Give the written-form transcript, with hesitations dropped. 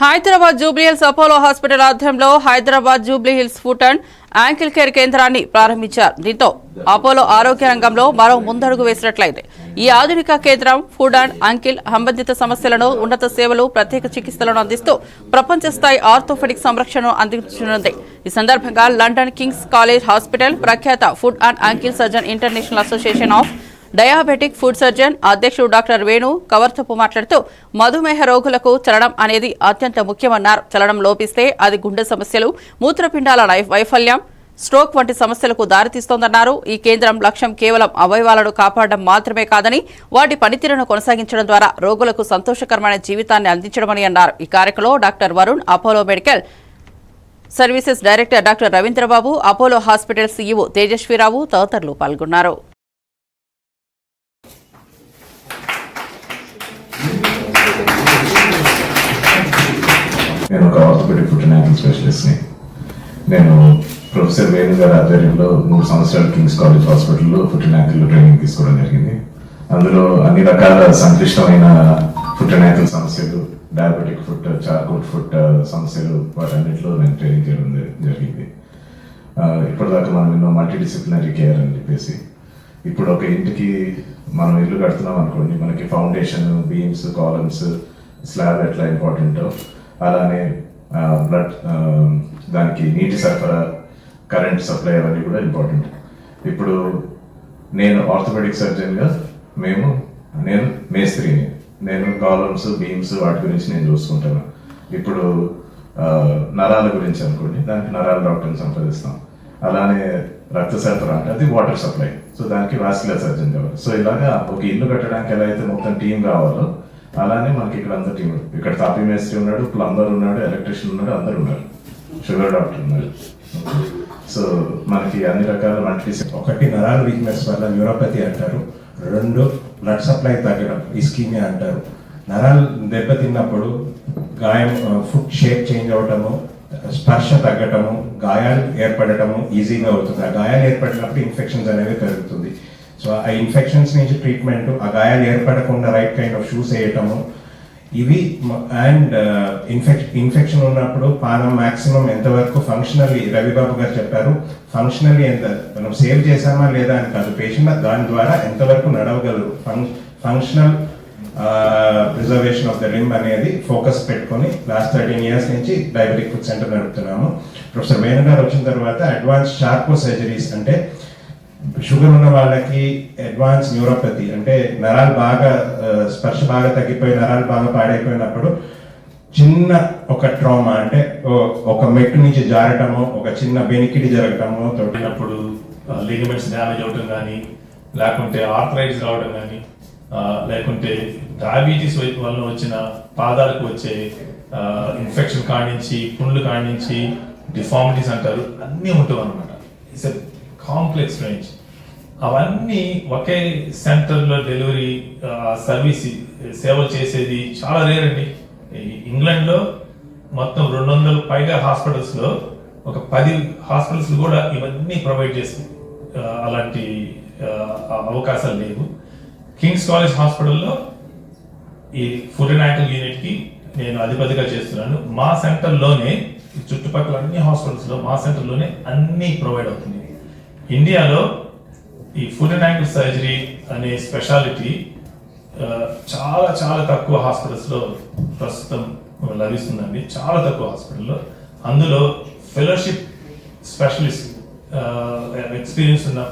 Hyderabad Jubilee Hills Apollo hospital ఆధ్వర్యంలో Hyderabad Jubilee Hills foot and ankle care కేంద్రాన్ని ప్రారంభించారు. దీంతో అపోలో ఆరోగ్య రంగంలో మరో ముందడుగు వేసినట్లయింది. ఈ ఆధునిక కేంద్రం ఫుడ్ అండ్ యాంకిల్ సంబంధిత సమస్యలను, ఉన్నత సేవలు, ప్రత్యేక చికిత్సలను అందిస్తూ ప్రపంచ స్థాయి ఆర్థోపెడిక్ సంరక్షణను అందించనుంది. ఈ సందర్భంగా లండన్ కింగ్స్ కాలేజ్ హాస్పిటల్ ప్రఖ్యాత food and ankle surgeon international association of diabetic food surgeon అధ్యక్షుడు డాక్టర్ వేణు కవర్తపు మాట్లాడుతూ మధుమేహ రోగులకు చలనం అనేది అత్యంత ముఖ్యమన్నారు. చలనం లోపిస్తే అది గుండె సమస్యలు, మూత్రపిండాల వైఫల్యం, స్ట్రోక్ వంటి సమస్యలకు దారితీస్తోందన్నారు. ఈ కేంద్రం లక్ష్యం కేవలం అవయవాలను కాపాడడం మాత్రమే కాదని వాటి పనితీరును కొనసాగించడం ద్వారా రోగులకు సంతోషకరమైన జీవితాన్ని అందించడమని అన్నారు. ఈ కార్యక్రమంలో doctor Varun, Apollo medical services director doctor Ravindra Babu, Apollo hospital CEO Tejaswi Rao తదితరులు పాల్గొన్నారు. నేను ఒక ఆర్థోపెడిక్ ఫుట్ అండ్ యాంకిల్ స్పెషలిస్ట్ని. నేను ప్రొఫెసర్ వేణు గారి ఆధ్వర్యంలో 3 సంవత్సరాలు కింగ్స్ కాలేజ్ హాస్పిటల్లో ఫుట్ అండ్ యాంకిల్ ట్రైనింగ్ తీసుకోవడం జరిగింది. అందులో అన్ని రకాల సంక్లిష్టమైన ఫుట్ అండ్ యాంకిల్ సమస్యలు, డయాబెటిక్ ఫుట్, చార్కోట్ ఫుట్ సమస్యలు, వాటన్నిటిలో నేను ట్రైనింగ్ చేయడం జరిగింది. ఇప్పటిదాకా మనం ఎన్నో మల్టీడిసిప్లినరీ కేర్ అని చెప్పేసి, ఇప్పుడు ఒక ఇంటికి మనం ఇల్లు కడుతున్నాం అనుకోండి, మనకి ఫౌండేషన్, బీమ్స్, కాలమ్స్, స్లాబ్ ఎట్లా ఇంపార్టెంటో అలానే బ్లడ్, దానికి నీటి సరఫరా, కరెంట్ సప్లై అవన్నీ కూడా ఇంపార్టెంట్. ఇప్పుడు నేను ఆర్థోపెడిక్ సర్జన్గా నేను మేస్త్రిని, నేను కాలమ్స్, బీమ్స్ వాటి గురించి నేను చూసుకుంటాను. ఇప్పుడు నరాల గురించి అనుకోండి, దానికి నరాల డాక్టర్ని సంప్రదిస్తాం. అలానే రక్త సరఫరా అంటే అది వాటర్ సప్లై, సో దానికి వాస్కులర్ సర్జన్ కావాలి. సో ఇలాగా ఒక ఇల్లు కట్టడానికి ఎలా అయితే మొత్తం టీం కావాలో అలానే మనకి ఇక్కడ అంత టీం, ఇక్కడ తాపీ మేస్త్రి ఉన్నాడు, ప్లంబర్ ఉన్నాడు, ఎలక్ట్రీషియన్ ఉన్నాడు, అందరు ఉన్నారు, షుగర్ డాక్టర్ ఉన్నారు. సో మనకి అన్ని రకాల మల్టీడిసిప్లినరీ. ఒకటి నరాల వీక్నెస్ వల్ల న్యూరోపతి అంటారు, 2 బ్లడ్ సప్లై తగ్గడం ఇస్కీమియా అంటారు. నరాలు దెబ్బతిన్నప్పుడు గాయం, ఫుట్ షేప్ చేంజ్ అవటము, స్పర్శ తగ్గటము, గాయాలు ఏర్పడటము ఈజీగా అవుతుంది. ఆ గాయాలు ఏర్పడినప్పుడు ఇన్ఫెక్షన్స్ అనేవి పెరుగుతుంది. సో ఆ ఇన్ఫెక్షన్స్ నుంచి ట్రీట్మెంట్, ఆ గాయాలు ఏర్పడకుండా రైట్ కైండ్ ఆఫ్ షూస్ వేయటము, ఇవి అండ్ ఇన్ఫెక్షన్ ఉన్నప్పుడు పానం మ్యాక్సిమం ఎంతవరకు ఫంక్షనల్లీ, రవిబాబు గారు చెప్పారు, ఫంక్షనల్లీ ఎంత మనం సేవ్ చేసామా లేదా అని కాదు, పేషెంట్ దాని ద్వారా ఎంతవరకు నడవగలరు, functional preservation of the limb అనేది ఫోకస్ పెట్టుకొని లాస్ట్ 13 years నుంచి డయాబెటిక్ ఫుడ్ సెంటర్ నడుపుతున్నాము. ప్రొఫెసర్ వేణు గారు వచ్చిన తర్వాత అడ్వాన్స్ చార్కో సర్జరీస్, అంటే షుగర్ ఉన్న వాళ్ళకి అడ్వాన్స్ న్యూరోపతి, అంటే నరాలు బాగా స్పర్శ బాగా తగ్గిపోయి నరాలు బాగా పాడైపోయినప్పుడు చిన్న ఒక ట్రామా, అంటే ఒక మెట్టు నుంచి జారటము, ఒక చిన్న బెనికిడి జరగటము, తొట్టినప్పుడు లిగమెంట్స్ డ్యామేజ్ అవడం కానీ, లేకుంటే ఆర్థరైటిస్ రావడం కానీ, లేకుంటే డయాబెటీస్ వల్ల వచ్చిన పాదాలకు వచ్చే ఇన్ఫెక్షన్ కానించి, పుండ్లు కానించి, డిఫార్మిటీస్ అంటారు, అన్నీ ఉంటాయి అనమాట. It's a complex range. అవన్నీ ఒకే సెంటర్లో డెలివరీ సర్వీస్ సేవలు చేసేది చాలా రేర్ అండి. ఇంగ్లాండ్లో మొత్తం 200 పైగా హాస్పిటల్స్లో ఒక 10 హాస్పిటల్స్ కూడా ఇవన్నీ ప్రొవైడ్ చేసి అలాంటి అవకాశాలు లేవు. కింగ్స్ కాలేజ్ హాస్పిటల్లో ఈ ఫుడ్ అండ్ యాంకిల్ యూనిట్కి నేను అధిపతిగా చేస్తున్నాను. మా సెంటర్లోనే, చుట్టుపక్కల అన్ని హాస్పిటల్స్లో మా సెంటర్లోనే అన్నీ ప్రొవైడ్ అవుతుంది. ఇండియాలో ఈ ఫుడ్ అండ్ యాంకిల్ సర్జరీ అనే స్పెషాలిటీ చాలా చాలా తక్కువ హాస్పిటల్స్లో ప్రస్తుతం లభిస్తుందండి, చాలా తక్కువ హాస్పిటల్లో. అందులో ఫెలోషిప్ స్పెషలిస్ట్ ఎక్స్పీరియన్స్ ఉన్న